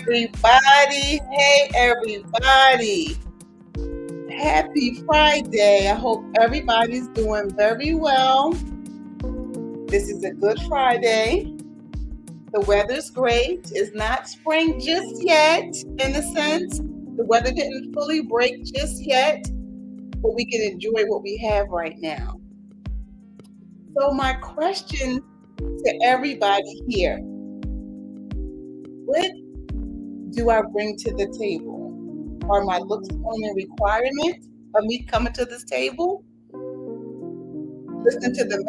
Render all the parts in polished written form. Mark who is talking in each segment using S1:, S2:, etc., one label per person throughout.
S1: everybody. Hey, everybody. Happy Friday. I hope everybody's doing very well. This is a good Friday. The weather's great. It's not spring just yet, in a sense. The weather didn't fully break just yet, but we can enjoy what we have right now. So, my question to everybody here: what do I bring to the table? Are my looks only a requirement of me coming to this table? Listen to the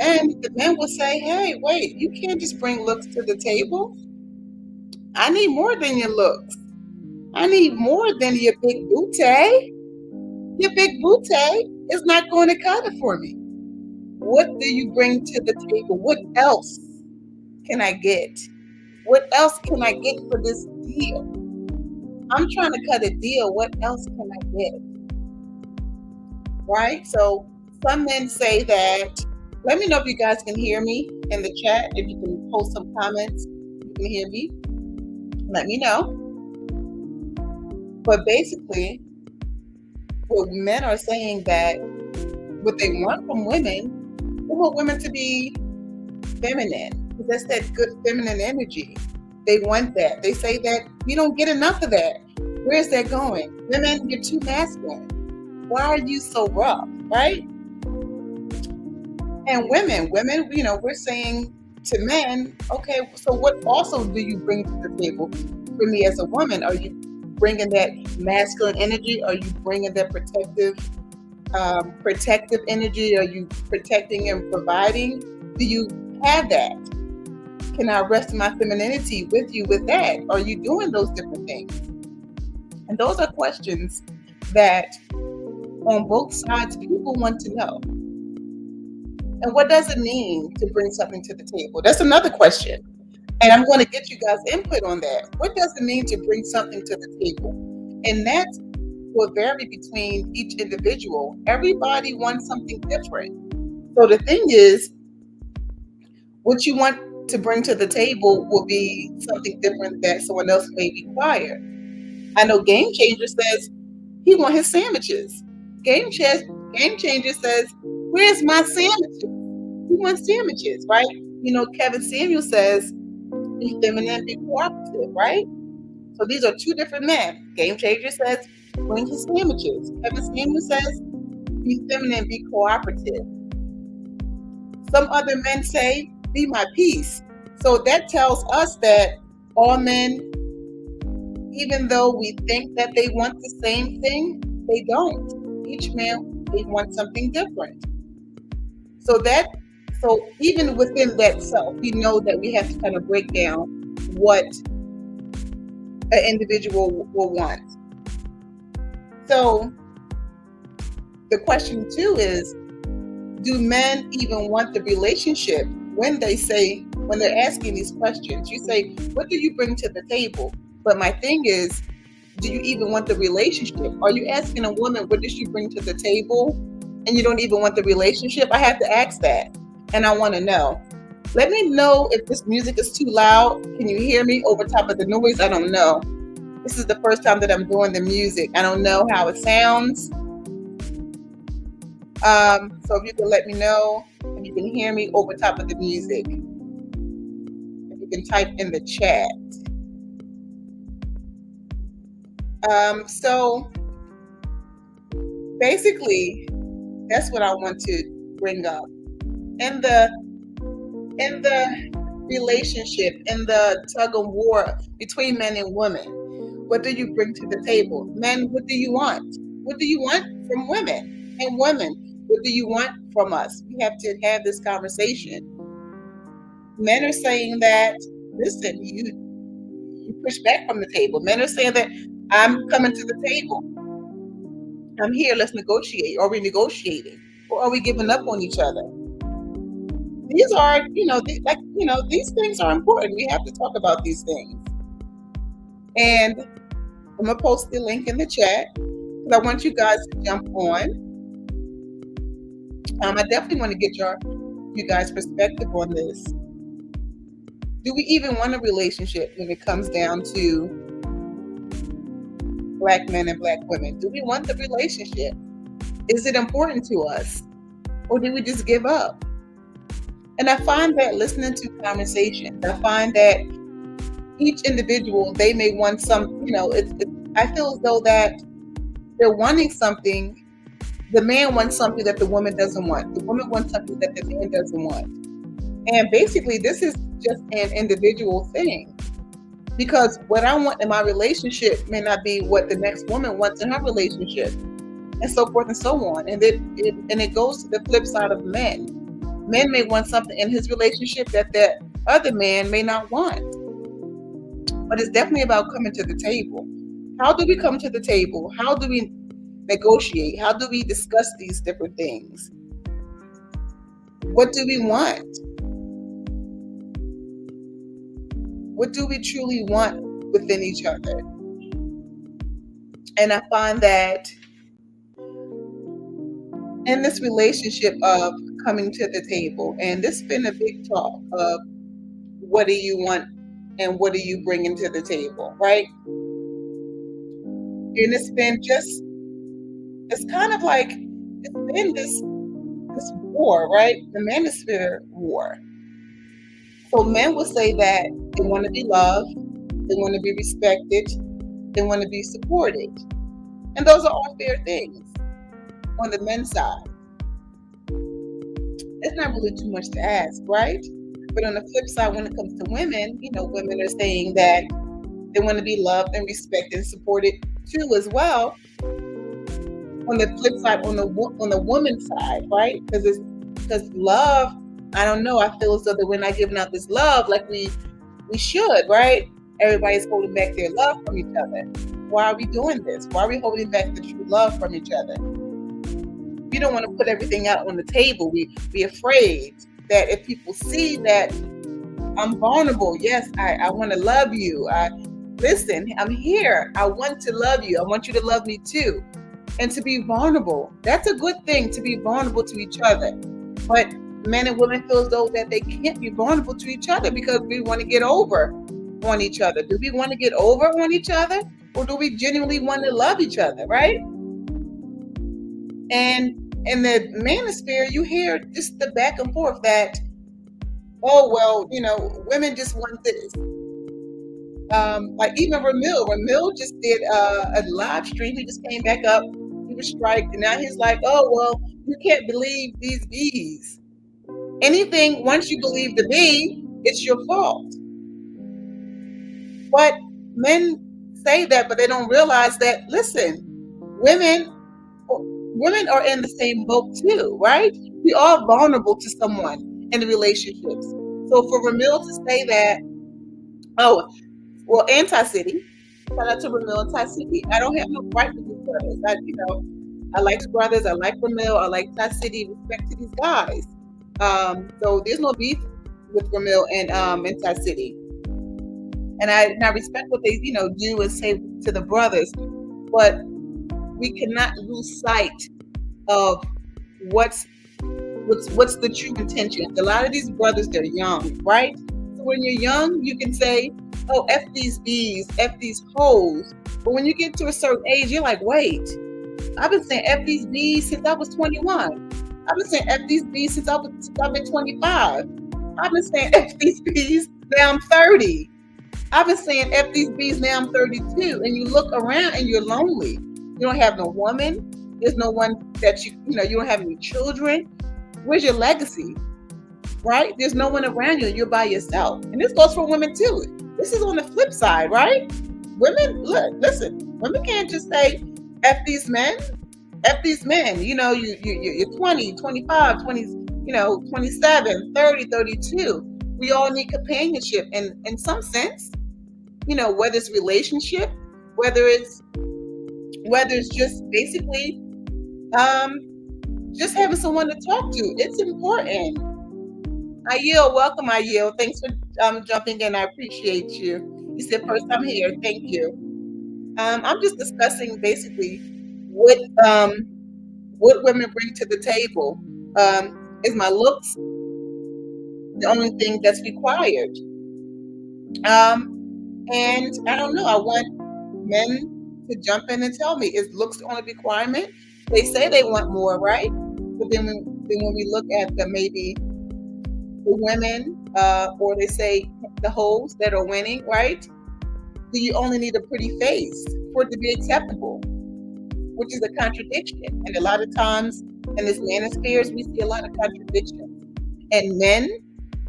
S1: men will say, hey, wait, you can't just bring looks to the table. I need more than your looks. I need more than your big booty. Your big booty is not going to cut it for me. What do you bring to the table? What else can I get? What else can I get for this deal? I'm trying to cut a deal. What else can I get? Right? So some men say that. Let me know if you guys can hear me in the chat. If you can post some comments, you can hear me. Let me know. But basically, what men are saying that what they want from women, they want women to be feminine. Because that's that good feminine energy. They want that. They say that we don't get enough of that. Where is that going? Women, you're too masculine. Why are you so rough, right? And women, we're saying to men, okay, so what also do you bring to the table for me as a woman? Are you bringing that masculine energy? Are you bringing that protective energy? Are you protecting and providing? Do you have that? Can I rest my femininity with you with that? Are you doing those different things? And those are questions that on both sides people want to know. And what does it mean to bring something to the table? That's another question. And I'm going to get you guys input on that. What does it mean to bring something to the table? And that will vary between each individual. Everybody wants something different. So the thing is, what you want to bring to the table will be something different that someone else may require. I know Game Changer says he wants his sandwiches. Game Changer says, where's my sandwiches? He wants sandwiches, right? Kevin Samuel says, be feminine, be cooperative, right? So these are two different men. Game Changer says, bring his sandwiches. Kevin Samuel says, be feminine, be cooperative. Some other men say, be my peace. So that tells us that all men, even though we think that they want the same thing, they don't. Each man, they want something different. So even within that self, we know that we have to kind of break down what an individual will want. So the question too is, do men even want the relationship? When they're asking these questions, you say, what do you bring to the table? But my thing is, do you even want the relationship? Are you asking a woman, what does she bring to the table? And you don't even want the relationship? I have to ask that. And I want to know. Let me know if this music is too loud. Can you hear me over top of the noise? I don't know. This is the first time that I'm doing the music. I don't know how it sounds. So if you can let me know if you can hear me over top of the music. If you can type in the chat. So basically, that's what I want to bring up. In the relationship, in the tug of war between men and women, what do you bring to the table? Men, what do you want? What do you want from women? And women, what do you want from us? We have to have this conversation. Men are saying that, listen, you push back from the table. Men are saying that I'm coming to the table. I'm here, let's negotiate. Are we negotiating? Or are we giving up on each other? These are, these things are important. We have to talk about these things. And I'm going to post the link in the chat because I want you guys to jump on. I definitely want to get you guys' perspective on this. Do we even want a relationship when it comes down to Black men and Black women? Do we want the relationship? Is it important to us? Or do we just give up? And I find that listening to conversations, I find that each individual, they may want some, I feel as though that they're wanting something. The man wants something that the woman doesn't want. The woman wants something that the man doesn't want. And basically, this is just an individual thing. Because what I want in my relationship may not be what the next woman wants in her relationship, and so forth and so on. And it goes to the flip side of men. Men may want something in his relationship that that other man may not want. But it's definitely about coming to the table. How do we come to the table? How do we negotiate? How do we discuss these different things? What do we want? What do we truly want within each other? And I find that in this relationship of coming to the table, and this has been a big talk of what do you want and what are you bringing to the table, right? And it's been it's kind of like, it's been this war, right? The manosphere war. So men will say that they want to be loved, they want to be respected, they want to be supported. And those are all fair things on the men's side. It's not really too much to ask, right? But on the flip side, when it comes to women, women are saying that they want to be loved and respected and supported too as well. On the flip side, on the woman's side, right? Because love, I don't know, I feel as though that we're not giving out this love like we should, right? Everybody's holding back their love from each other. Why are we doing this? Why are we holding back the true love from each other? We don't want to put everything out on the table. We're afraid that if people see that I'm vulnerable, yes, I want to love you. Listen, I'm here. I want to love you. I want you to love me too. And to be vulnerable, that's a good thing, to be vulnerable to each other. But men and women feel as though that they can't be vulnerable to each other because we want to get over on each other. Do we want to get over on each other, or do we genuinely want to love each other, right? And in the manosphere, you hear just the back and forth that, oh, well, women just want this. Like even Ramil just did a live stream. He just came back up. He was striked, and now he's like, oh, well, you can't believe these bees. Anything, once you believe the bee, it's your fault. But men say that, but they don't realize that, listen, women are in the same boat too, right? We are vulnerable to someone in the relationships. So for Ramil to say that, oh, well, Anti-City, shout out to Ramil Anti-City. I don't have no fight with these brothers. I like the brothers. I like Ramil. I like Anti-City. Respect to these guys. So there's no beef with Ramil and Anti-City. And I respect what they, do and say to the brothers. But we cannot lose sight of what's the true intention. A lot of these brothers, they're young, right? So when you're young, you can say, oh, F these bees, F these hoes. But when you get to a certain age, you're like, wait, I've been saying F these bees since I was 21. I've been saying F these bees since I've been 25. I've been saying F these bees, now I'm 30. I've been saying F these bees, now I'm 32. And you look around and you're lonely. You don't have no woman. There's no one that you don't have any children. Where's your legacy? Right? There's no one around you. You're by yourself. And this goes for women too. This is on the flip side, right? Women, listen, women can't just say, F these men. F these men. You're 20, 25, 20, 27, 30, 32. We all need companionship. And in some sense, whether it's relationship, whether it's just basically just having someone to talk to, it's important. Ayel, welcome, Ayel. Thanks for jumping in. I appreciate you. You said first time here. Thank you. I'm just discussing basically what women bring to the table. Is my looks the only thing that's required? And I don't know. I want men to jump in and tell me, is looks the only requirement? They say they want more, right? But then when we look at the maybe the women, or they say the hoes that are winning, right? Do you only need a pretty face for it to be acceptable? Which is a contradiction. And a lot of times in this manospheres, we see a lot of contradictions. And men,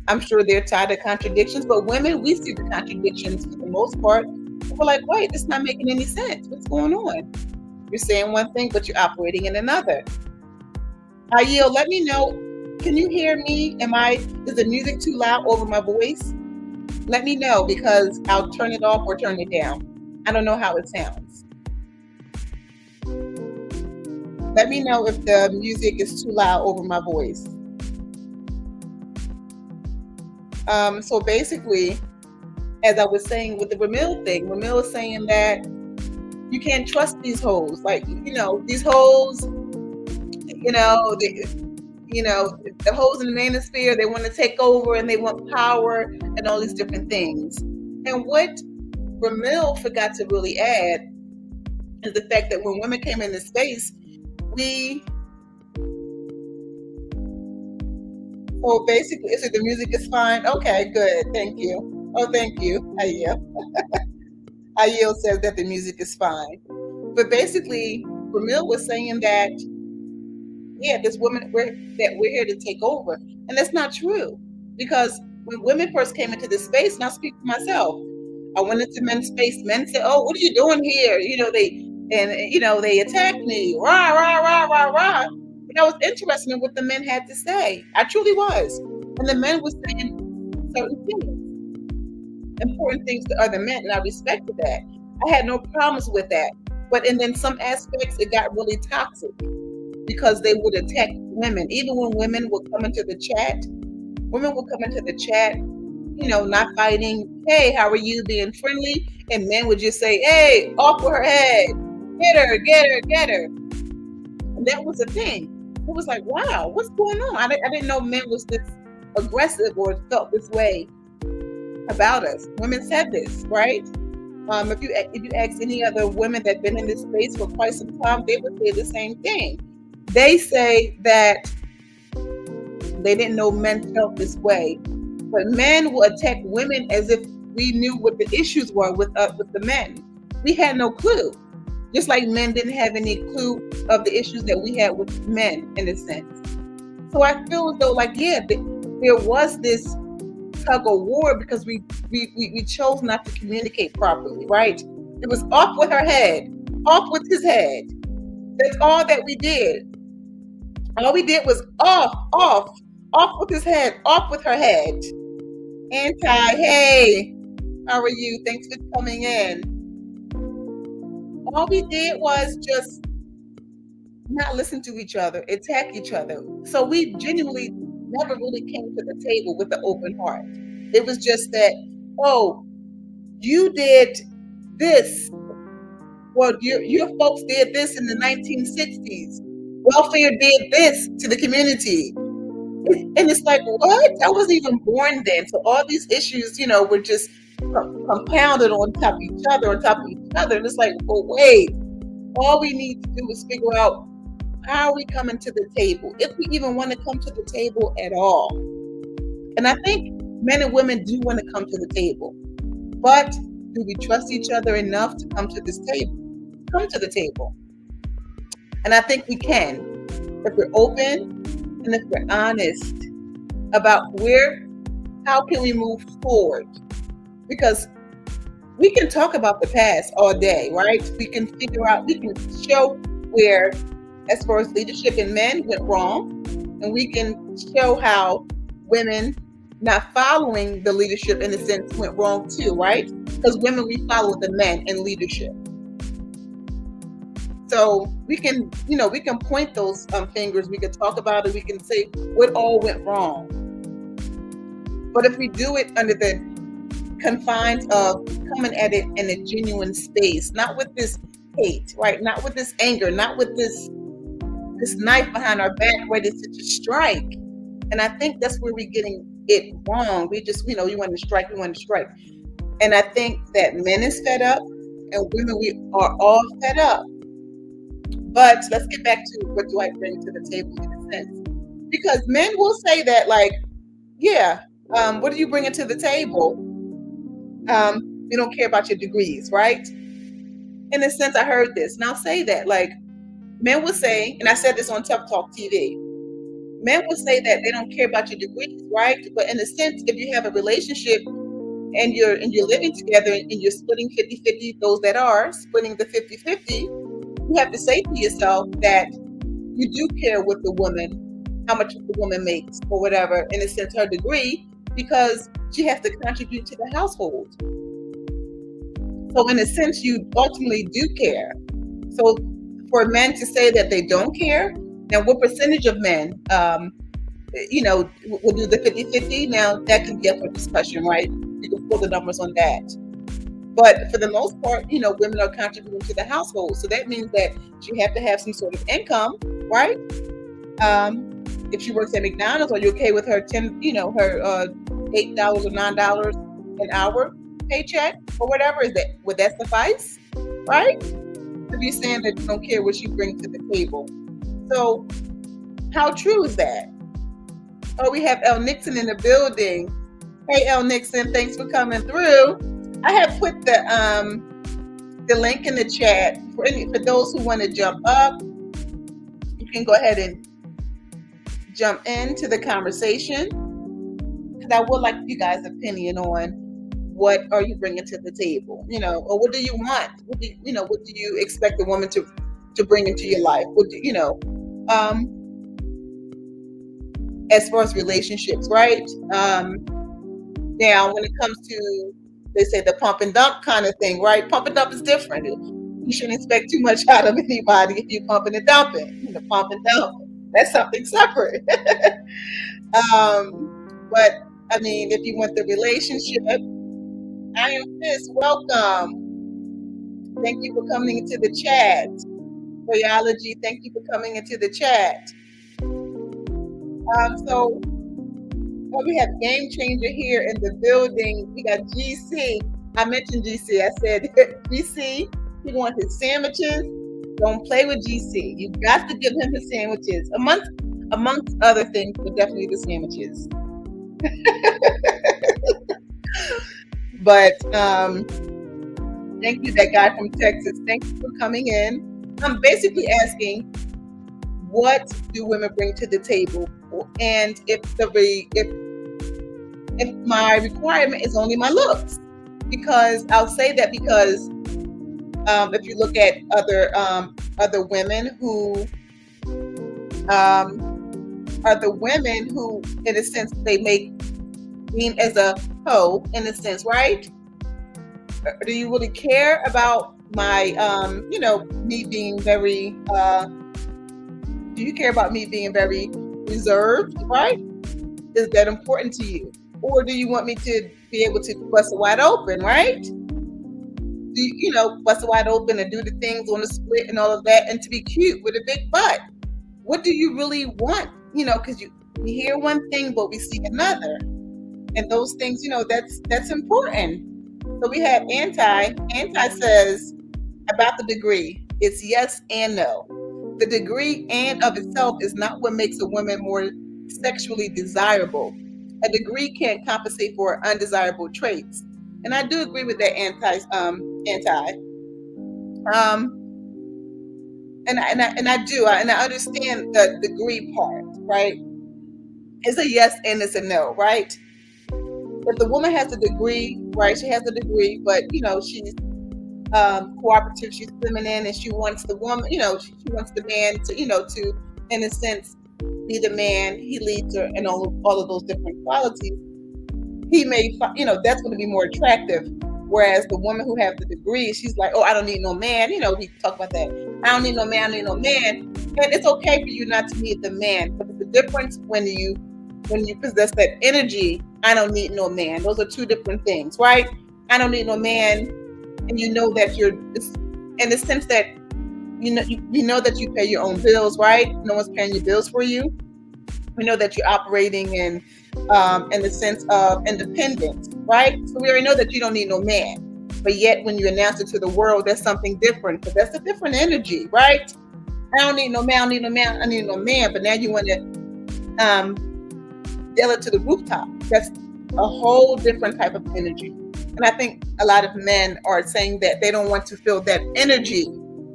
S1: I'm sure they're tired of contradictions, but women, we see the contradictions for the most part. We're like, wait, this is not making any sense. What's going on? You're saying one thing, but you're operating in another. I yield. Let me know. Can you hear me? Is the music too loud over my voice? Let me know, because I'll turn it off or turn it down. I don't know how it sounds. Let me know if the music is too loud over my voice. So basically, as I was saying with the Ramil thing, Ramil is saying that you can't trust these hoes. Like, these hoes, the hoes in the manosphere, they want to take over and they want power and all these different things. And what Ramil forgot to really add is the fact that when women came into space, so basically, is it the music is fine? Okay, good. Thank you. Oh, thank you. Ayel says that the music is fine. But basically, Ramil was saying that, this woman, we're here to take over. And that's not true. Because when women first came into this space, and I speak for myself, I went into men's space. Men said, "Oh, what are you doing here?" They attacked me. Rah, rah, rah, rah, rah. But I was interested in what the men had to say. I truly was. And the men were saying certain things, important things to other men, and I respected that. I had no problems with that. But then some aspects, it got really toxic because they would attack women. Even when women would come into the chat, not fighting. Hey, how are you? Being friendly. And men would just say, hey, off with her head. Get her, get her, get her. And that was a thing. It was like, wow, what's going on? I didn't know men was this aggressive or felt this way about us. Women said this, right? If you ask any other women that've been in this space for quite some time, they would say the same thing. They say that they didn't know men felt this way, but men will attack women as if we knew what the issues were with the men. We had no clue. Just like men didn't have any clue of the issues that we had with men, in a sense. So I feel as though, there was this tug of war because we chose not to communicate properly, right? It was off with her head, off with his head. That's all that we did. All we did was off with his head, off with her head. Anti, hey, how are you? Thanks for coming in. All we did was just not listen to each other, attack each other. So we genuinely never really came to the table with an open heart. It was just that, oh, you did this. Well, your folks did this in the 1960s. Welfare did this to the community. And it's like, what? I wasn't even born then. So all these issues, were just compounded on top of each other. And it's like, well, wait, all we need to do is figure out how are we coming to the table, if we even want to come to the table at all. And I think men and women do want to come to the table, but do we trust each other enough to come to this table? Come to the table. And I think we can, if we're open and if we're honest about how can we move forward? Because we can talk about the past all day, right? We can show where, as far as leadership in men went wrong, and we can show how women not following the leadership in a sense went wrong too, right? Because women, we follow the men in leadership. So we can point those fingers, we can talk about it, we can say what all went wrong. But if we do it under the confines of coming at it in a genuine space, not with this hate, right? Not with this anger, not with this knife behind our back ready to just strike. And I think that's where we're getting it wrong. We just, you want to strike. And I think that men is fed up and women, we are all fed up. But let's get back to what do I bring to the table in a sense, because men will say that, like, yeah, what are you bringing to the table? We don't care about your degrees, right? In a sense, I heard this, and I'll say that, like, men will say, and I said this on Tough Talk TV, men will say that they don't care about your degrees, right? But in a sense, if you have a relationship and you're living together and you're splitting 50-50, those that are splitting the 50-50, you have to say to yourself that you do care what the woman, how much the woman makes or whatever, in a sense, her degree, because she has to contribute to the household. So in a sense, you ultimately do care. So for men to say that they don't care, now what percentage of men, will do the 50-50? Now that can be up for discussion, right? You can pull the numbers on that. But for the most part, women are contributing to the household. So that means that she have to have some sort of income, right? If she works at McDonald's, are you okay with her $8 or $9 an hour paycheck or whatever? Would that suffice? Right? If you're saying that you don't care what you bring to the table. So how true is that? Oh, we have El Nixon in the building. Hey, El Nixon, thanks for coming through. I have put the link in the chat for those who want to jump up. You can go ahead and jump into the conversation, because I would like you guys' opinion on what are you bringing to the table, or what do you want? What do you expect a woman to bring into your life? As far as relationships, right? Now, when it comes to, they say, the pump and dump kind of thing, right? Pump and dump is different. You shouldn't expect too much out of anybody if you're pumping and dumping. Pump and dump, that's something separate. But I mean, if you want the relationship, I am Fizz. Welcome. Thank you for coming into the chat. Biology, thank you for coming into the chat. So we have Game Changer here in the building. We got GC. I mentioned GC. I said, GC, he wants his sandwiches. Don't play with GC. You got to give him his sandwiches. Amongst other things, but definitely the sandwiches. But thank you, that guy from Texas. Thank you for coming in. I'm basically asking, what do women bring to the table? And if my requirement is only my looks, because I'll say that because if you look at other women who in a sense, they make me as a hoe, in a sense, right? Do you really care about my me being very do you care about me being very reserved, right? Is that important to you? Or do you want me to be able to bust it wide open, right? Do you bust it wide open and do the things on the split and all of that, and to be cute with a big butt? What do you really want? Because we hear one thing, but we see another. And those things, that's important. So we have Anti says about the degree, it's yes and no. The degree and of itself is not what makes a woman more sexually desirable. A degree can't compensate for undesirable traits. And I do agree with that, Anti. And I do, and I understand the degree part, right? It's a yes and it's a no, right? If the woman has a degree, right? She has a degree, but she's cooperative, she's feminine, and she wants the woman, she wants the man to, to, in a sense, be the man. He leads her, and all of those different qualities. He may, that's going to be more attractive. Whereas the woman who has the degree, she's like, oh, I don't need no man. We talk about that. I don't need no man. I don't need no man. And it's okay for you not to need the man, but the difference when you possess that energy, I don't need no man. Those are two different things, right? I don't need no man, and that you're, in the sense that you know that you pay your own bills, right? No one's paying your bills for you. We know that you're operating in the sense of independence, right? So we already know that you don't need no man. But yet, when you announce it to the world, that's something different. But that's a different energy, right? I don't need no man. I don't need no man. I need no man. But now you want to yell it to the rooftop. That's a whole different type of energy. And I think a lot of men are saying that they don't want to feel that energy.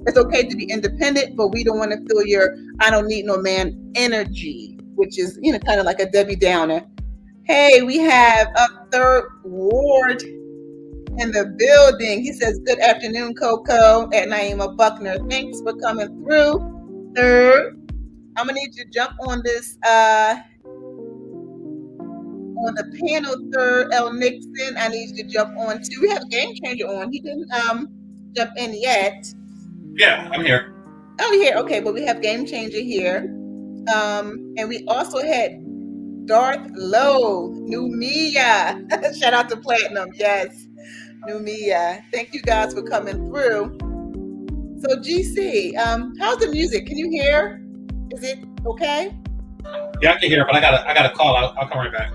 S1: It's okay to be independent, but we don't want to feel your "I don't need no man" energy, which is, kind of like a Debbie Downer. Hey, we have a third ward in the building. He says, "Good afternoon, Coco," at Naima Buckner. Thanks for coming through. Third, I'm gonna need you to jump on this on the panel. Third, L Nixon, I need you to jump on too. We have a game changer on. He didn't jump in yet.
S2: Yeah, I'm here.
S1: Oh, you're here. Okay, but we have game changer here. And we also had Darth Lowe, New Mia. Shout out to Platinum. Yes, New Mia. Thank you guys for coming through. So GC, how's the music? Can you hear? Is it okay?
S2: Yeah, I can hear, but I got a call. I'll come right back.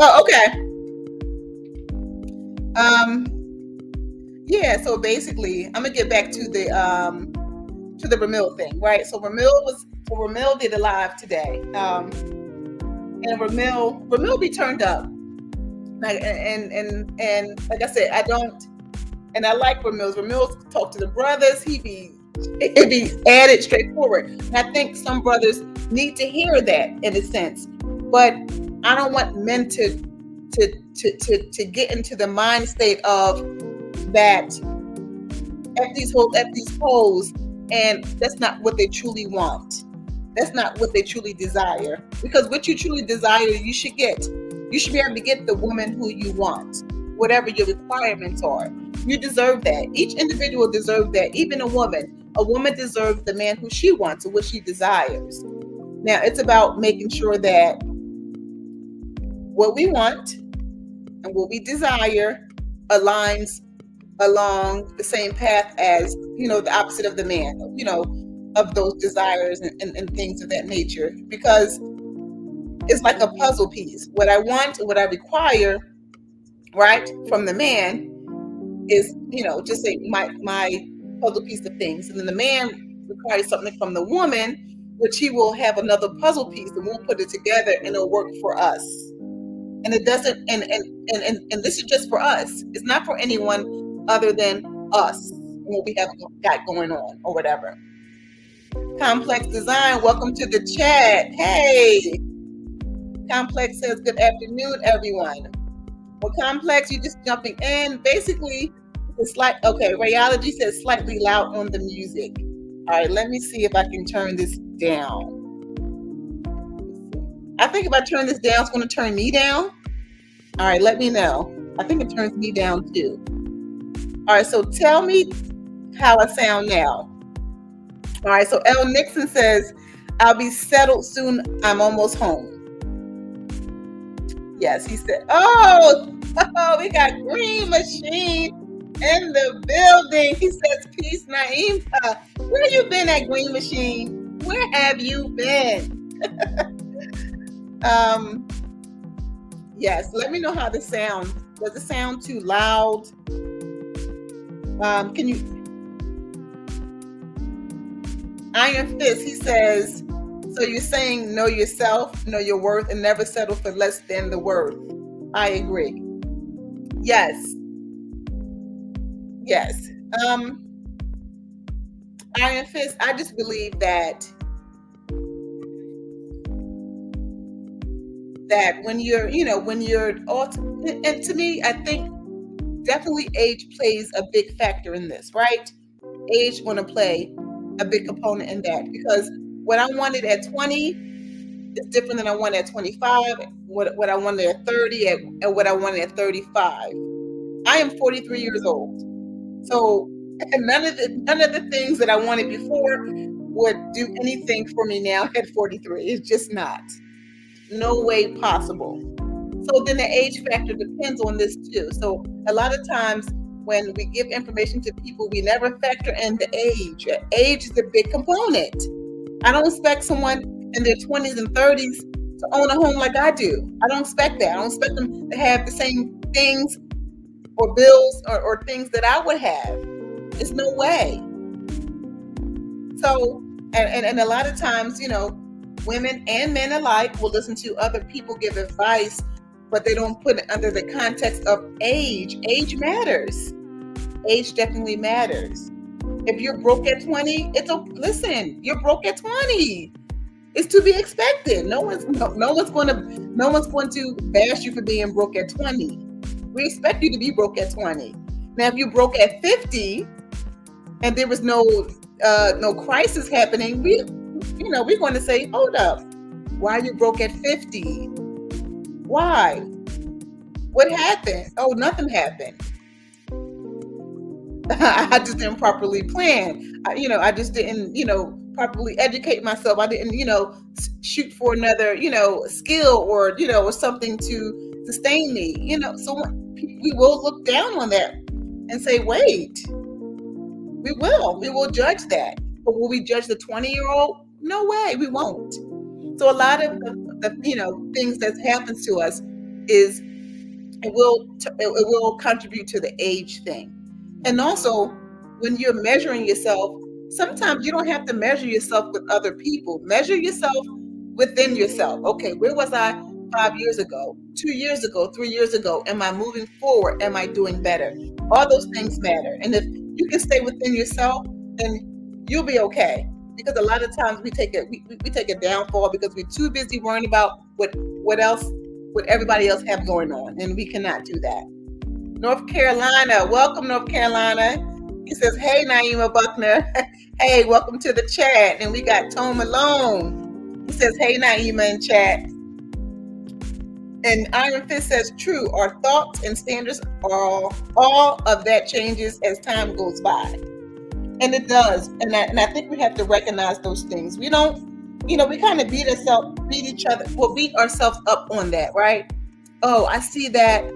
S1: Oh, okay. Yeah. So basically, I'm gonna get back to the Ramil thing, right? So Ramil did a live today, and Ramil be turned up, like, and like I said, I don't, and I like Ramil talk to the brothers. He be added straightforward. And I think some brothers need to hear that in a sense, but I don't want men to get into the mind state of that at these holes, and that's not what they truly want. That's not what they truly desire. Because what you truly desire, you should get. You should be able to get the woman who you want, whatever your requirements are. You deserve that. Each individual deserves that. Even a woman. A woman deserves the man who she wants or what she desires. Now, it's about making sure that what we want and what we desire aligns along the same path as, the opposite of the man, of those desires and things of that nature. Because it's like a puzzle piece. What I want and what I require, right, from the man is, just say my puzzle piece of things. And then the man requires something from the woman, which he will have another puzzle piece, and we'll put it together and it'll work for us. And it doesn't, and this is just for us. It's not for anyone other than us, and what we have got going on or whatever. Complex Design, welcome to the chat. Hey, Complex says, good afternoon, everyone. Well, Complex, you're just jumping in. Basically, it's like, okay, Rayology says slightly loud on the music. All right, let me see if I can turn this down. I think if I turn this down, it's going to turn me down. All right, let me know. I think it turns me down too. All right, so tell me how I sound now. All right, so L. Nixon says, I'll be settled soon. I'm almost home. Yes, he said, oh, we got Green Machine in the building. He says, peace, Naima. Where you been at, Green Machine? Where have you been? Yes, let me know how this sounds. Does it sound too loud? Can you? Iron Fist, he says, so you're saying know yourself, know your worth, and never settle for less than the worth. I agree. Yes. Yes. Iron Fist, I just believe that when you're, and to me, I think definitely age plays a big factor in this, right? Age going to play a big component in that, because what I wanted at 20 is different than I wanted at 25, what I wanted at 30, and what I wanted at 35. I am 43 years old. So none of the things that I wanted before would do anything for me now at 43. It's just not. No way possible. So then the age factor depends on this too. So a lot of times when we give information to people, we never factor in the age. Age is a big component. I don't expect someone in their 20s and 30s to own a home like I do. I don't expect that. I don't expect them to have the same things or bills or things that I would have. There's no way. So, and a lot of times, women and men alike will listen to other people give advice, but they don't put it under the context of age. Age matters. Age definitely matters. If you're broke at 20, listen, you're broke at 20. It's to be expected. No one's going to bash you for being broke at 20. We expect you to be broke at 20. Now, if you broke at 50 and there was no crisis happening, we're going to say, hold up, why are you broke at 50? Why? What happened? Oh, nothing happened. I just didn't properly plan. I just didn't, properly educate myself. I didn't, shoot for another, skill or, or something to sustain me. So we will look down on that and say, wait, we will judge that. But will we judge the 20-year-old? No way, we won't. So a lot of the things that happens to us is it will contribute to the age thing. And also, when you're measuring yourself, sometimes you don't have to measure yourself with other people. Measure yourself within yourself. Okay, where was I 5 years ago, 2 years ago, 3 years ago? Am I moving forward? Am I doing better? All those things matter. And if you can stay within yourself, then you'll be okay. Because a lot of times we take a downfall because we're too busy worrying about what everybody else have going on, and we cannot do that. North Carolina, welcome, North Carolina. He says, hey, Naima Buckner. Hey, welcome to the chat. And we got Tone Malone. He says, hey, Naima in chat. And Iron Fist says, true, our thoughts and standards are all of that changes as time goes by. And it does. And I think we have to recognize those things. We don't, we kind of beat ourselves up on that, right? Oh, I see that.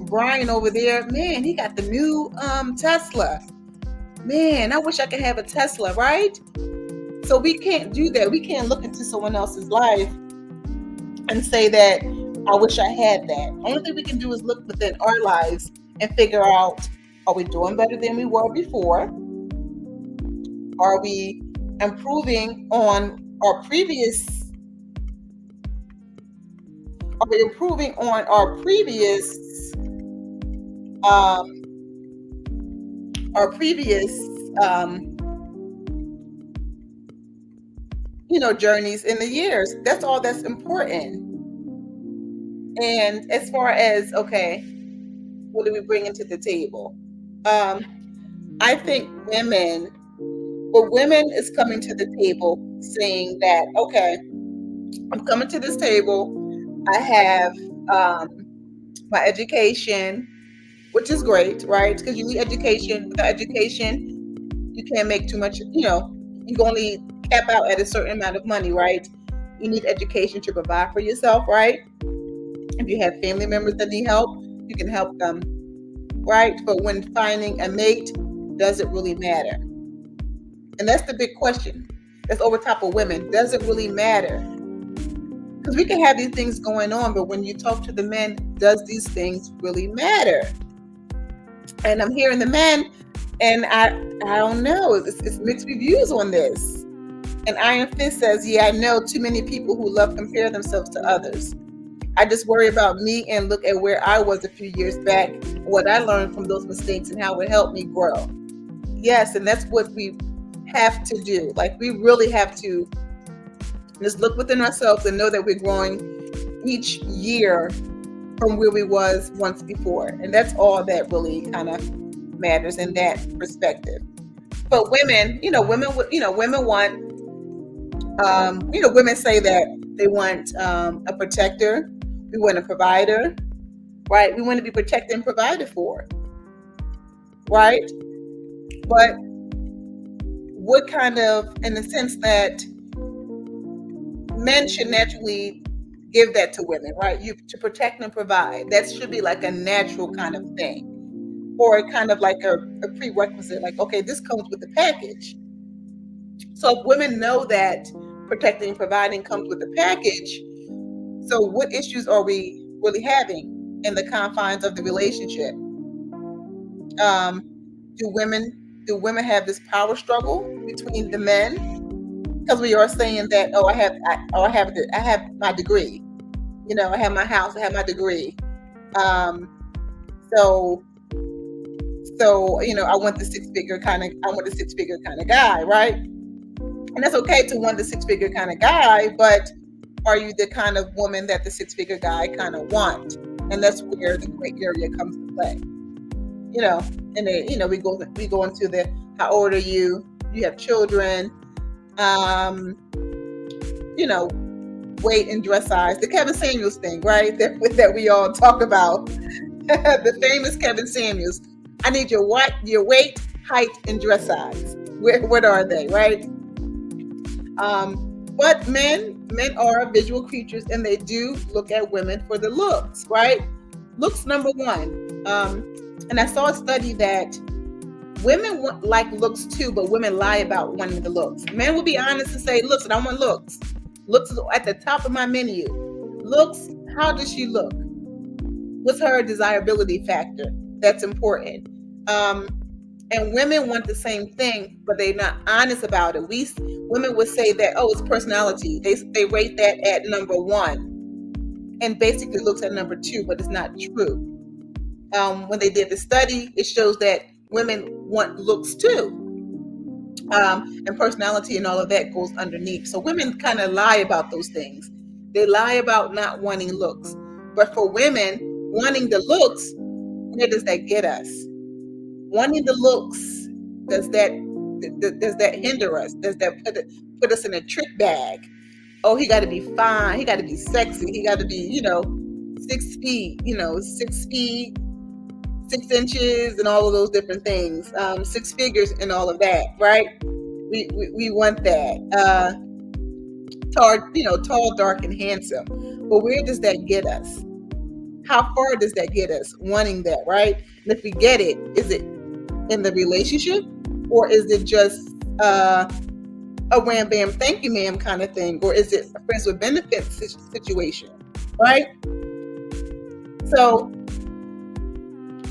S1: Brian over there, man, he got the new Tesla. Man, I wish I could have a Tesla, right? So we can't do that. We can't look into someone else's life and say that I wish I had that. Only thing we can do is look within our lives and figure out, are we doing better than we were before? Are we improving on our previous journeys in the years? That's all that's important. And as far as, okay, what do we bring into the table? I think women is coming to the table saying that, okay, I'm coming to this table. I have my education, which is great, right? Because you need education. Without education, you can't make too much, you can only cap out at a certain amount of money, right? You need education to provide for yourself, right? If you have family members that need help, you can help them, right? But when finding a mate, does it really matter? And that's the big question. That's over top of women. Does it really matter? Because we can have these things going on, but when you talk to the men, does these things really matter? And I'm hearing the men, and I don't know. It's mixed reviews on this. And Iron Fist says, yeah, I know too many people who love compare themselves to others. I just worry about me and look at where I was a few years back, what I learned from those mistakes and how it helped me grow. Yes, and that's what we have to do. Like, we really have to just look within ourselves and know that we're growing each year from where we was once before. And that's all that really kind of matters in that perspective. But women, women want, women say that they want a protector. We want a provider, right? We want to be protected and provided for, right? But what kind of, in the sense that men should naturally give that to women, right? To protect and provide. That should be like a natural kind of thing, or kind of like a prerequisite. Like, okay, this comes with the package. So if women know that protecting and providing comes with the package, so what issues are we really having in the confines of the relationship? Do women have this power struggle between the men? Because we are saying that, oh, I have my degree. I have my house, I have my degree. Um, so I want the six figure kind of guy, right? And that's okay to want the six figure kind of guy, but are you the kind of woman that the six figure guy kind of want? And that's where the gray area comes to play. And then, we go into the, how old are you? You have children, weight and dress size, the Kevin Samuels thing, right? That we all talk about. The famous Kevin Samuels. I need your weight, height, and dress size. What are they, right? But men are visual creatures, and they do look at women for the looks, right? Looks, number one. And I saw a study that women like looks too, but women lie about wanting the looks. Men will be honest and say, listen, I want looks. Looks is at the top of my menu. Looks, how does she look? What's her desirability factor? That's important. And women want the same thing, but they're not honest about it. Women would say that, oh, it's personality. They rate that at number one, and basically looks at number two, but it's not true. When they did the study, it shows that women want looks too. And personality and all of that goes underneath. So women kind of lie about those things. They lie about not wanting looks. But for women, wanting the looks, where does that get us? Wanting the looks, does that hinder us? Does that put us in a trick bag? Oh, he got to be fine. He got to be sexy. He got to be, 6 feet, 6 feet, 6 inches, and all of those different things. 6 figures and all of that, right? We want that. Tall, dark, and handsome. But where does that get us? How far does that get us wanting that, right? And if we get it, is it in the relationship, or is it just a wham bam thank you ma'am kind of thing, or is it a friends with benefits situation, right? So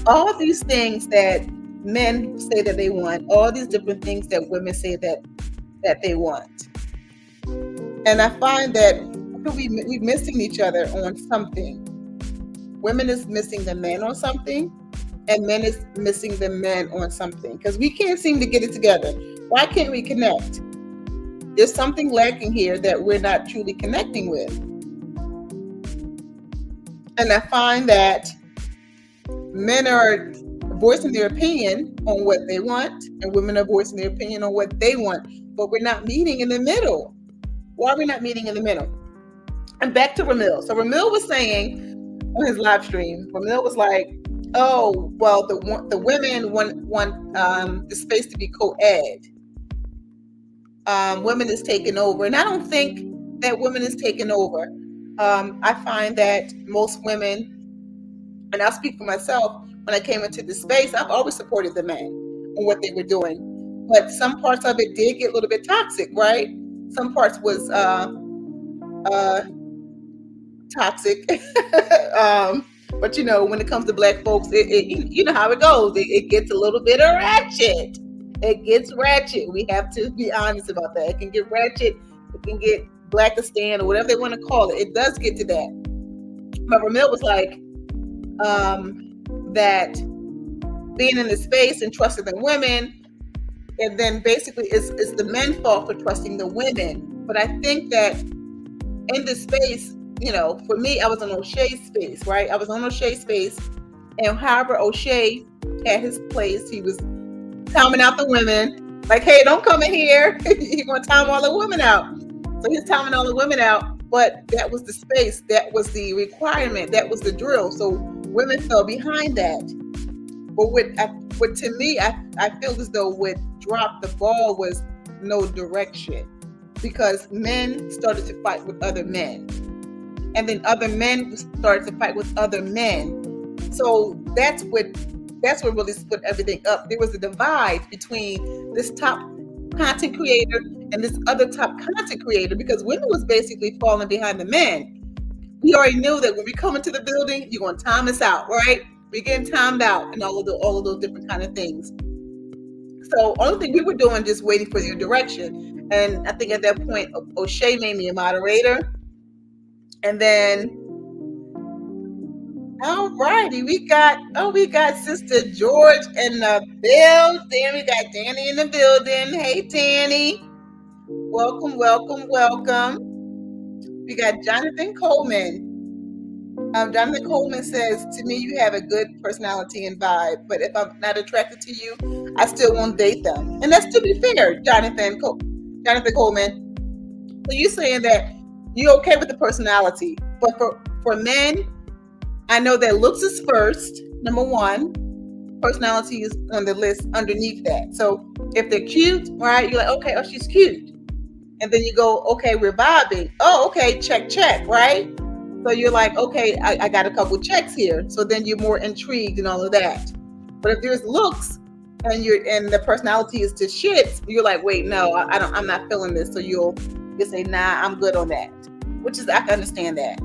S1: all these things that men say that they want, all these different things that women say that they want, and I find that we're missing each other on something. Women is missing the man on something, and men is missing the men on something, because we can't seem to get it together. Why can't we connect? There's something lacking here that we're not truly connecting with. And I find that men are voicing their opinion on what they want, and women are voicing their opinion on what they want, but we're not meeting in the middle. Why are we not meeting in the middle? And back to Ramil. So Ramil was saying on his live stream, Ramil was like, oh, well, the women want the space to be co-ed. Women is taking over. And I don't think that women is taking over. I find that most women, and I'll speak for myself, when I came into this space, I've always supported the men on what they were doing. But some parts of it did get a little bit toxic, right? Some parts was toxic. But when it comes to Black folks, you know how it goes. It gets a little bit ratchet. It gets ratchet. We have to be honest about that. It can get ratchet. It can get Blackistan or whatever they want to call it. It does get to that. But Ramil was like, that being in the space and trusting the women, and then basically it's the men's fault for trusting the women. But I think that in this space, for me, I was in O'Shea's space, right? I was on O'Shea's space, and however O'Shea had his place, he was timing out the women, like, hey, don't come in here. You're going to time all the women out. So he's timing all the women out, but that was the space. That was the requirement. That was the drill. So women fell behind that. But to me, I feel as though what dropped the ball was no direction, because men started to fight with other men. And then other men started to fight with other men. So that's what really split everything up. There was a divide between this top content creator and this other top content creator, because women was basically falling behind the men. we already knew that when we come into the building, you're going to time us out, right? We're getting timed out and all of those different kind of things. So only thing we were doing just waiting for your direction. And I think at that point, O'Shea made me a moderator. And then, all righty, we got Sister George in the building. We got Danny in the building. Hey, Danny. Welcome, welcome, welcome. We got Jonathan Coleman. Jonathan Coleman says, to me, you have a good personality and vibe, but if I'm not attracted to you, I still won't date them. And that's to be fair, Jonathan Coleman. So you're saying that you're okay with the personality, but for men, I know that looks is first, number one. Personality is on the list underneath that. So if they're cute, right, you're like, okay, oh, she's cute. And then you go, okay, we're vibing. Oh, okay, check, right? So you're like, okay, I got a couple checks here. So then you're more intrigued and all of that. But if there's looks and the personality is to shit, you're like, wait, no, I'm not feeling this. So you'll say, nah, I'm good on that. Which is, I can understand that.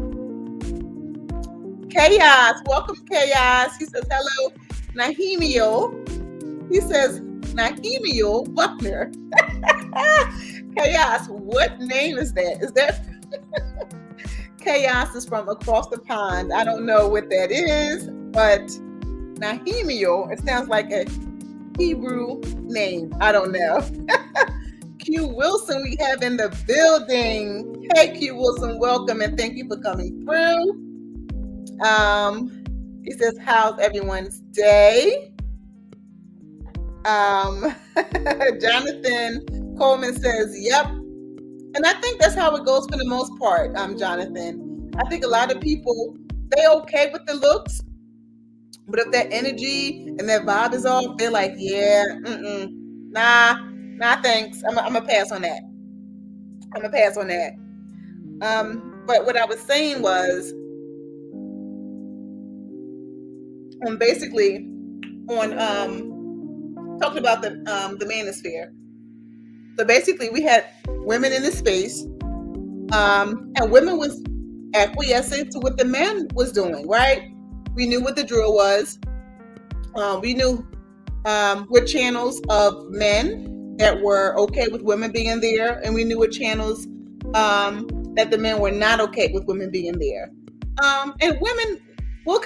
S1: Chaos, welcome Chaos. He says, hello, Nahemiel. He says, Nahemiel Buckner. Chaos, what name is that? Is that Chaos is from across the pond. I don't know what that is, but Nahemiel, it sounds like a Hebrew name. I don't know. Q Wilson, we have in the building. Hey, Q Wilson, welcome and thank you for coming through. He says, how's everyone's day? Jonathan Coleman says, yep. And I think that's how it goes for the most part, Jonathan. I think a lot of people, they okay with the looks, but if that energy and that vibe is off, they're like, yeah, nah, thanks. I'm gonna pass on that. But what I was saying was, basically, on talking about the manosphere. So basically, we had women in the space, and women was acquiescing to what the man was doing, right? We knew what the drill was. We knew what channels of men that were okay with women being there, and we knew what channels that the men were not okay with women being there. And women will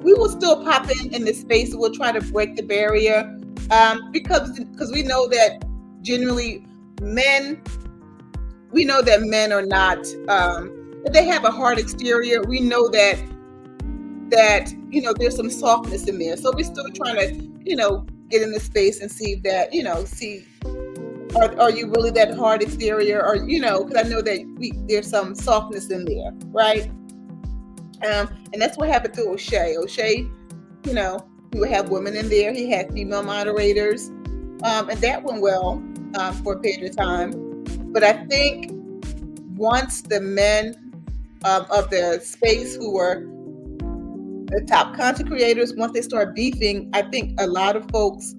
S1: we will still pop in this space. We'll try to break the barrier because we know that generally we know that men are not, that they have a hard exterior. We know that there's some softness in there. So we're still trying to, get in the space and see that, are you really that hard exterior, or, because I know that there's some softness in there, right? And that's what happened to O'Shea. O'Shea, he would have women in there. He had female moderators, and that went well for a period of time. But I think once the men of the space who were the top content creators, once they start beefing, I think a lot of folks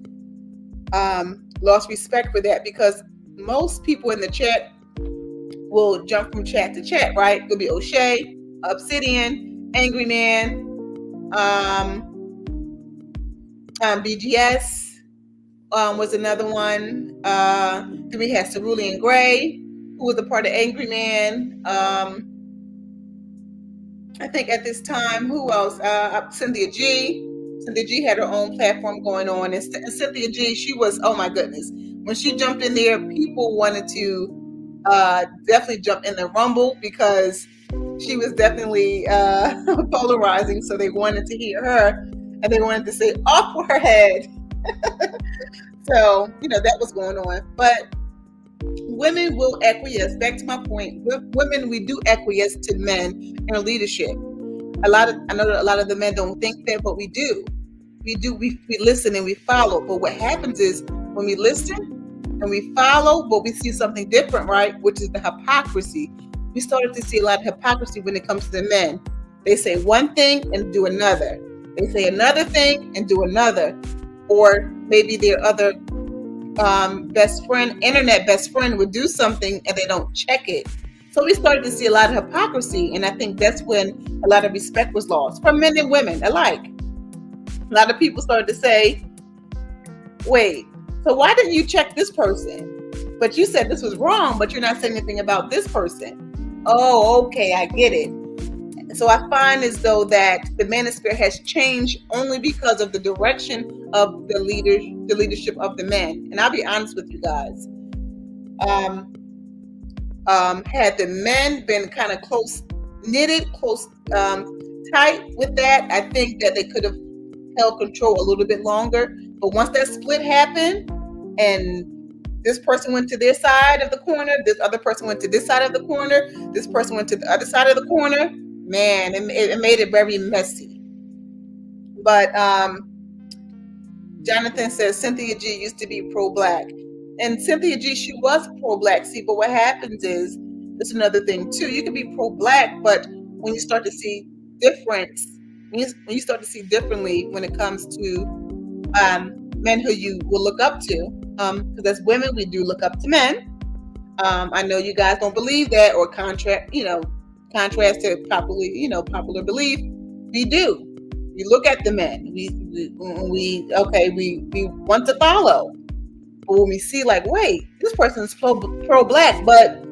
S1: lost respect for that, because most people in the chat will jump from chat to chat, right? It'll be O'Shea, Obsidian, Angry Man, BGS was another one. Then we had Cerulean Gray, who was a part of Angry Man. I think at this time, who else? Cynthia G. Cynthia G had her own platform going on. And Cynthia G, she was, oh my goodness. When she jumped in there, people wanted to definitely jump in the rumble, because she was definitely polarizing. So they wanted to hear her, and they wanted to say, off with her head. So, that was going on. But women will acquiesce. Back to my point, women, we do acquiesce to men in leadership. I know that a lot of the men don't think that, but we do. We listen and we follow. But what happens is, when we listen and we follow, but we see something different, right? Which is the hypocrisy. We started to see a lot of hypocrisy when it comes to the men. They say one thing and do another. They say another thing and do another. Or maybe their other internet best friend would do something and they don't check it. So we started to see a lot of hypocrisy, and I think that's when a lot of respect was lost from men and women alike. A lot of people started to say, wait, so why didn't you check this person? But you said this was wrong, but you're not saying anything about this person. Oh, okay, I get it. So I find as though that the manosphere has changed only because of the direction of the leadership of the men. And I'll be honest with you guys. Had the men been kind of close tight with that, I think that they could have held control a little bit longer. But once that split happened and this person went to their side of the corner, this other person went to this side of the corner, this person went to the other side of the corner, man, it made it very messy. But Jonathan says Cynthia G used to be pro-black. And Cynthia G, she was pro-black. See, but what happens is, there's another thing too. You can be pro-black, but when you start to see difference, when you start to see differently when it comes to men who you will look up to, because as women, we do look up to men. I know you guys don't believe that, or contrast to popular belief. We do. We look at the men. We want to follow. But when we see, like, wait, this person is pro-black, but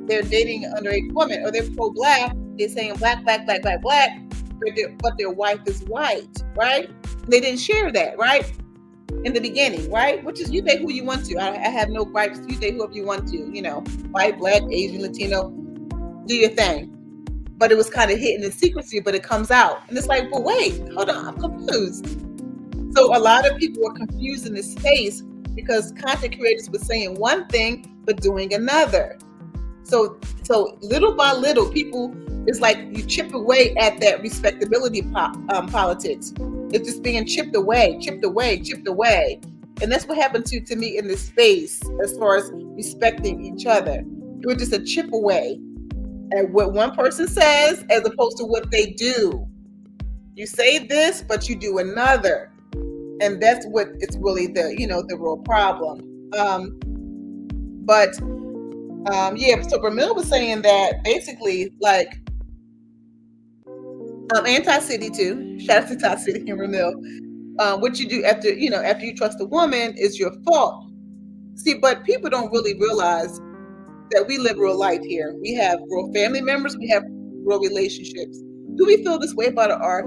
S1: they're dating an underage woman, or they're pro-black, they're saying black, but their wife is white, right? They didn't share that, right? In the beginning, right? Which is, you date who you want to. I have no gripes. You date whoever you want to, white, black, Asian, Latino, do your thing. But it was kind of hidden in secrecy, but it comes out. And it's like, well, wait, hold on, I'm confused. So a lot of people were confused in this space because content creators were saying one thing, but doing another. So little by little, people, it's like you chip away at that respectability politics. It's just being chipped away. And that's what happened to me in this space as far as respecting each other. It was just a chip away at what one person says as opposed to what they do. You say this, but you do another. And that's what it's really the real problem. So Ramil was saying that basically, like, anti-city too. Shout out to Top City and Ramil. What you do after you trust a woman is your fault. See, but people don't really realize that we live real life here. We have real family members. We have real relationships. Do we feel this way about our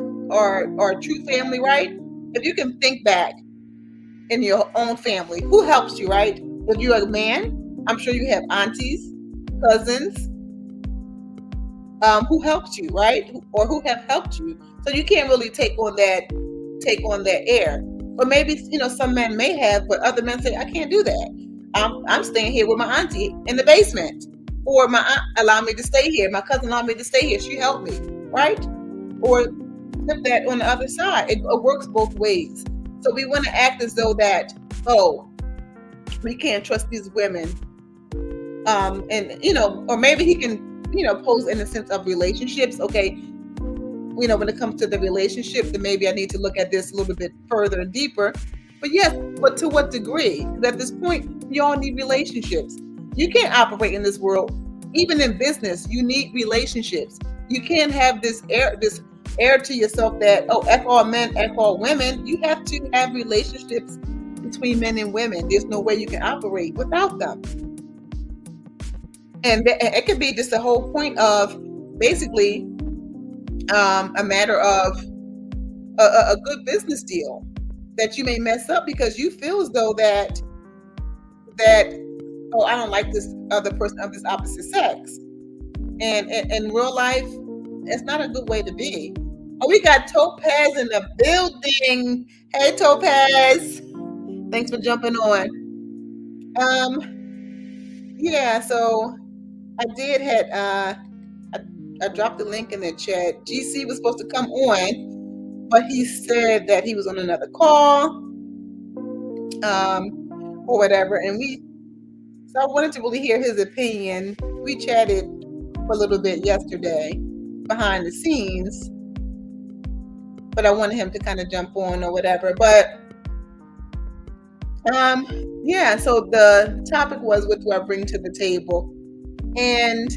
S1: true family, right? If you can think back in your own family, who helps you, right? If you're a man, I'm sure you have aunties, cousins, who helped you, right? Or who have helped you. So you can't really take on that air. Or maybe, some men may have, but other men say, I can't do that. I'm staying here with my auntie in the basement. Or my aunt allowed me to stay here. My cousin allowed me to stay here. She helped me, right? Or flip that on the other side. It works both ways. So we want to act as though that, we can't trust these women. Or maybe he can, pose in the sense of relationships. Okay, when it comes to the relationship, then maybe I need to look at this a little bit further and deeper. But yes, but to what degree? Because at this point, you all need relationships. You can't operate in this world. Even in business, you need relationships. You can't have this air to yourself that, F all men, F all women. You have to have relationships between men and women. There's no way you can operate without them. And it could be just the whole point of basically a matter of a good business deal that you may mess up because you feel as though that I don't like this other person of this opposite sex. And in real life, it's not a good way to be. Oh, we got Topaz in the building. Hey, Topaz. Thanks for jumping on. So I did I dropped the link in the chat. GC was supposed to come on, but he said that he was on another call, or whatever. And so I wanted to really hear his opinion. We chatted for a little bit yesterday behind the scenes, but I wanted him to kind of jump on or whatever. But so the topic was, what do I bring to the table? And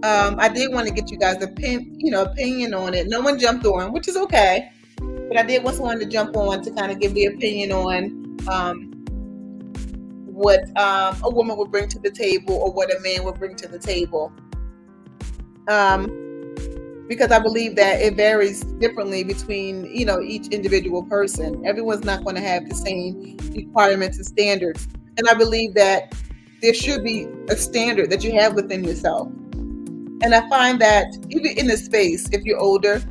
S1: I did want to get you guys' opinion on it. No one jumped on, which is okay. But I did want someone to jump on to kind of give the opinion on what a woman would bring to the table or what a man would bring to the table. Because I believe that it varies differently between, each individual person. Everyone's not going to have the same requirements and standards. And I believe that there should be a standard that you have within yourself. And I find that even in the space, if you're older,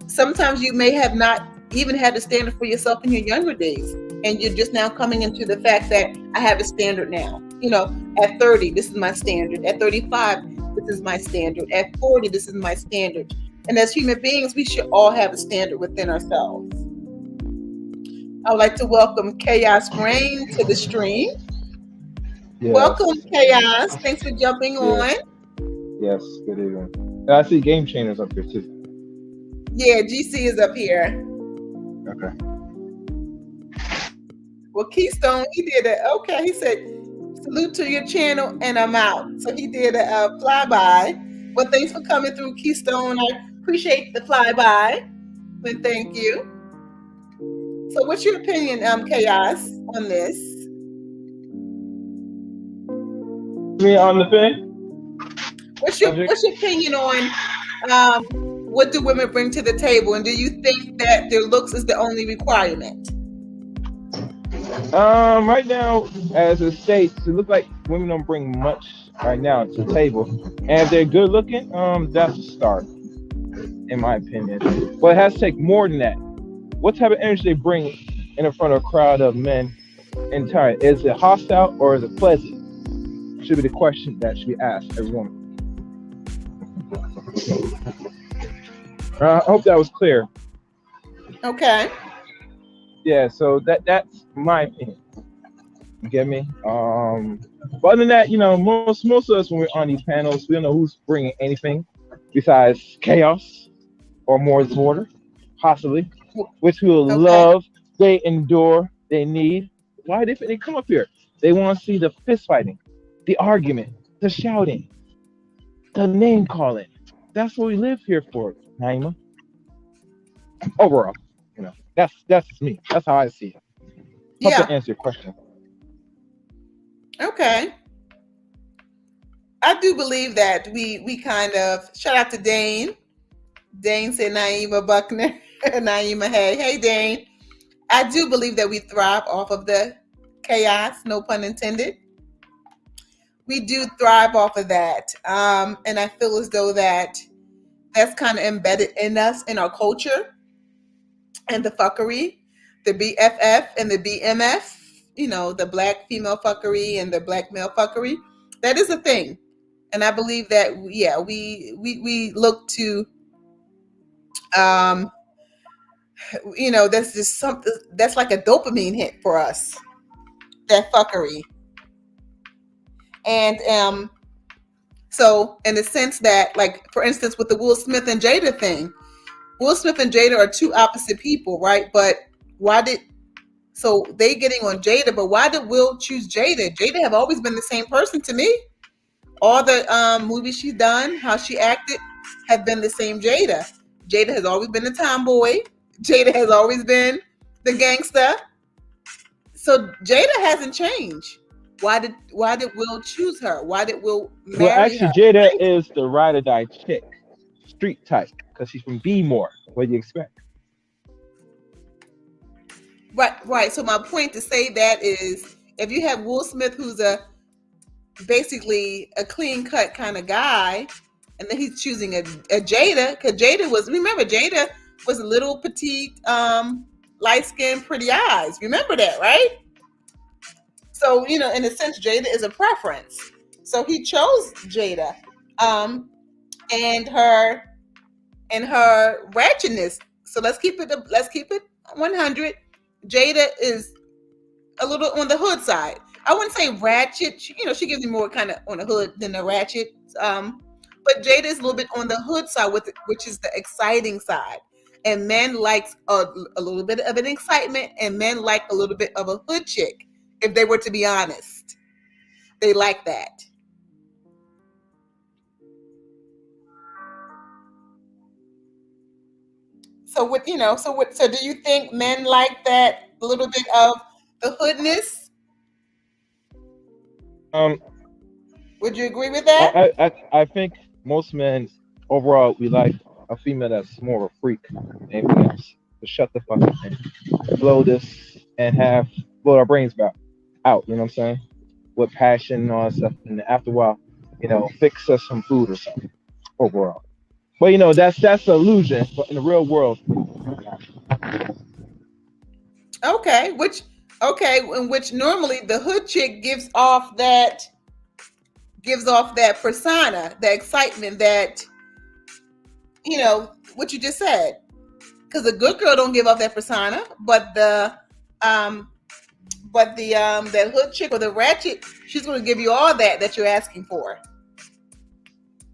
S1: sometimes you may have not even had a standard for yourself in your younger days. And you're just now coming into the fact that I have a standard now. At 30, this is my standard. At 35, this is my standard. At 40, this is my standard. And as human beings, we should all have a standard within ourselves. I would like to welcome Chaos Rain to the stream.
S3: Yes.
S1: Welcome, Chaos. Thanks for jumping on.
S3: Yes, good evening. And I see Game Changers up here too.
S1: Yeah, GC is up here.
S3: Okay.
S1: Well, Keystone, he did it. Okay, he said, salute to your channel, and I'm out. So he did a flyby. Well, thanks for coming through, Keystone. I appreciate the flyby. And thank you. So what's your opinion, Chaos, on this?
S3: Me on the thing?
S1: What's your opinion on what do women bring to the table? And do you think that their looks is the only requirement?
S3: Right now, as it states, it looks like women don't bring much right now to the table. And if they're good looking, that's a start, in my opinion. But it has to take more than that. What type of energy they bring in front of a crowd of men in turn? Is it hostile or is it pleasant? Should be the question that should be asked every woman. I hope that was clear.
S1: Okay.
S3: Yeah, so that's my opinion. You get me? But other than that, most of us when we're on these panels, we don't know who's bringing anything besides chaos or more disorder, possibly, which people love, they endure, they need. Why they come up here? They want to see the fist fighting, the argument, the shouting, the name calling. That's what we live here for, Naima. Overall, that's me. That's how I see it. Hope to answer your question.
S1: Okay. I do believe that we kind of, shout out to Dane. Dane said Naima Buckner. Naima, hey Dane. I do believe that we thrive off of the chaos, no pun intended. We do thrive off of that. And I feel as though that's kind of embedded in us, in our culture. And the fuckery, the BFF and the BMF, the black female fuckery and the black male fuckery, that is a thing. And I believe that, we look to, that's just something that's like a dopamine hit for us, that fuckery. And so in the sense that, like, for instance, with the Will Smith and Jada thing, Will Smith and Jada are two opposite people, right? But so they getting on Jada, but why did Will choose Jada? Jada have always been the same person to me. All the movies she's done, how she acted, have been the same Jada. Jada has always been the tomboy. Jada has always been the gangster. So Jada hasn't changed. Why did Will choose her? Why did Will marry
S3: her? Well, actually, Jada is the ride or die chick, street type, because she's from B-more. What do you expect?
S1: Right. So my point to say that is, if you have Will Smith, who's basically a clean-cut kind of guy, and then he's choosing a Jada, because Jada was a little petite, light-skinned, pretty eyes. Remember that, right? So, in a sense, Jada is a preference. So he chose Jada, and her ratchetness. So let's keep it 100. Jada is a little on the hood side. I wouldn't say ratchet. She gives me more kind of on the hood than the ratchet. But Jada is a little bit on the hood side, which is the exciting side. And men like a little bit of an excitement, and men like a little bit of a hood chick. If they were to be honest, they like that. So what you know? So what? So do you think men like that little bit of the hoodness?
S3: Um,
S1: Would you agree with that?
S3: I think most men overall we like a female that's more of a freak than anything else. To shut the fuck up and blow this and have blow our brains back out. You know what I'm saying? With passion and all that stuff. And after a while, fix us some food or something overall. But that's an illusion. But in the real world,
S1: Okay, in which normally the hood chick gives off that persona, that excitement, that what you just said. Because the good girl don't give off that persona, but the um that hood chick or the ratchet, she's going to give you all that you're asking for.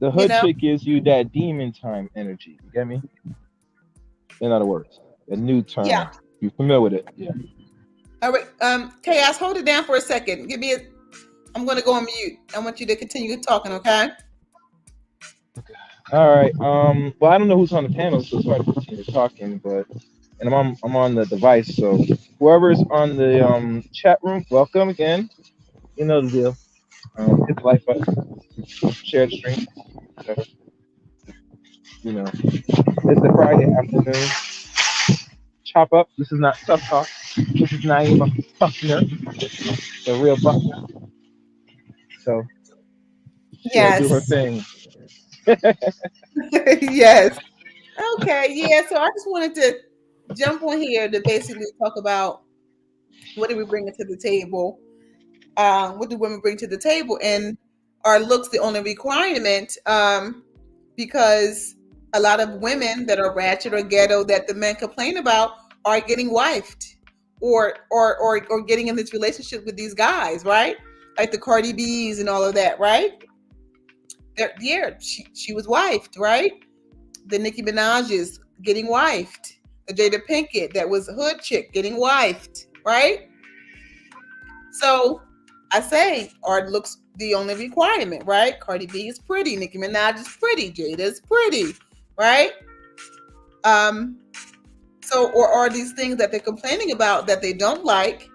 S3: the
S1: You
S3: hood
S1: know?
S3: chick gives you that demon time energy. You get me? In other words, a new
S1: Yeah.
S3: term. You familiar with it? Yeah.
S1: All right. Chaos, hold it down for a second. I'm going to go on mute. I want you to continue talking, okay?
S3: All right. Well, I don't know who's on the panel, so it's hard to continue talking. But and I'm on the device, so whoever's on the chat room, welcome again. You know the deal. Hit the like button, share the stream. So, it's a Friday afternoon. Chop up. This is not tough talk. This is not even Buckner, the real Buckner. So she'll do her
S1: Yes.
S3: thing.
S1: Yes. Okay. Yeah. So I just wanted to jump on here to basically talk about what do we bring to the table. What do women bring to the table? And are looks the only requirement? Because a lot of women that are ratchet or ghetto that the men complain about are getting wifed or getting in this relationship with these guys, right? Like the Cardi B's and all of that, right? Yeah, she was wifed, right? The Nicki Minaj's getting wifed. The Jada Pinkett that was a hood chick getting wifed, right? So I say, art looks the only requirement, right? Cardi B is pretty, Nicki Minaj is pretty, Jada is pretty, right? Um, so or are these things that they're complaining about that they don't like,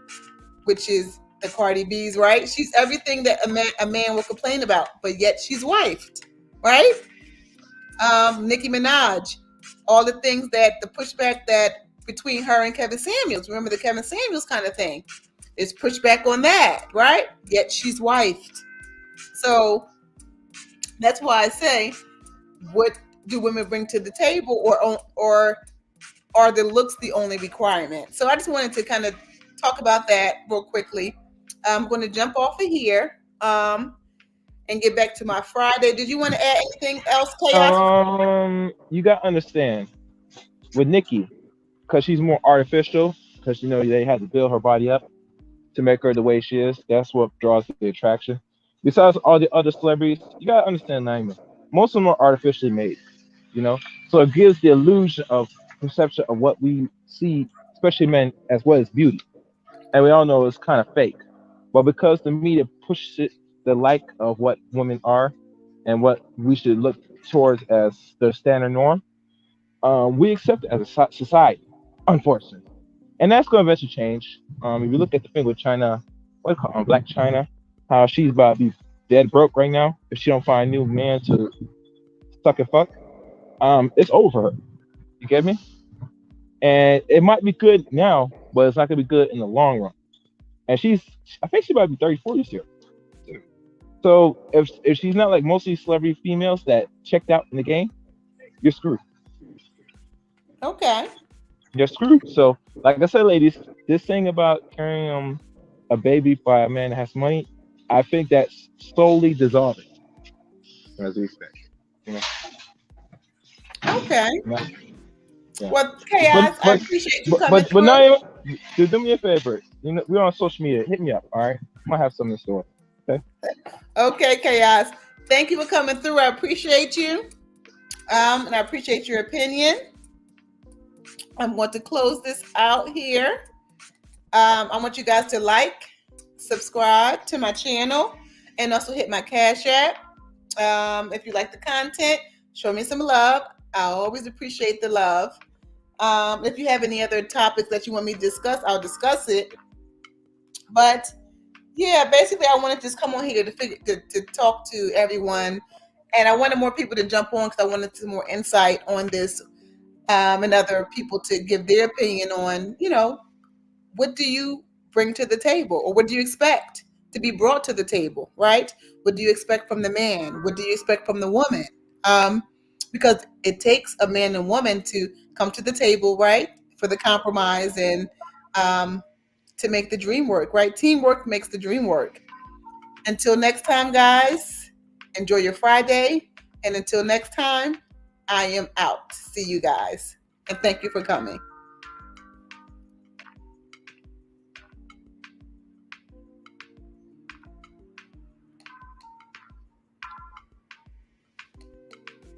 S1: which is the Cardi B's, right? She's everything that a man will complain about, but yet she's wifed, right? Nicki Minaj, all the things that the pushback that between her and Kevin Samuels. Remember the Kevin Samuels kind of thing. There's pushback on that, right? Yet she's wifed. So that's why I say, what do women bring to the table, or are the looks the only requirement? So I just wanted to kind of talk about that real quickly. I'm going to jump off of here and get back to my Friday. Did you want to add anything else, Chaos?
S3: You gotta understand with Nikki, because she's more artificial, because they had to build her body up to make her the way she is. That's what draws the attraction. Besides all the other celebrities, you gotta understand, Naima. Most of them are artificially made, so it gives the illusion of perception of what we see, especially men, as well as beauty. And we all know it's kind of fake. But because the media pushes it, the like of what women are and what we should look towards as the standard norm, we accept it as a society, unfortunately. And that's going to eventually change. If you look at the thing with China, what do you call it, Black China, how she's about to be dead broke right now if she don't find a new man to suck and fuck. It's over. You get me? And it might be good now, but it's not gonna be good in the long run. And I think she might be 34 this year. So if she's not like most of these celebrity females that checked out in the game, you're screwed.
S1: Okay.
S3: You're screwed. So like I said, ladies, this thing about carrying a baby by a man that has money, I think that's slowly dissolving as we expect. You know?
S1: Okay.
S3: Yeah.
S1: Well, Chaos, I appreciate you coming
S3: But
S1: through.
S3: now, do me a favor. We're on social media. Hit me up, all right? I might have something in store. Okay.
S1: Okay, Chaos. Thank you for coming through. I appreciate you. And I appreciate your opinion. I'm going to close this out here. I want you guys to like, subscribe to my channel, and also hit my Cash App. If you like the content, show me some love. I always appreciate the love. If you have any other topics that you want me to discuss, I'll discuss it. But yeah, basically, I wanted to just come on here to talk to everyone, and I wanted more people to jump on because I wanted some more insight on this, and other people to give their opinion on, what do you bring to the table, or what do you expect to be brought to the table, right? What do you expect from the man? What do you expect from the woman? Because it takes a man and woman to come to the table, right, for the compromise and to make the dream work, right? Teamwork makes the dream work. Until next time, guys, enjoy your Friday. And until next time, I am out. See you guys. And thank you for coming.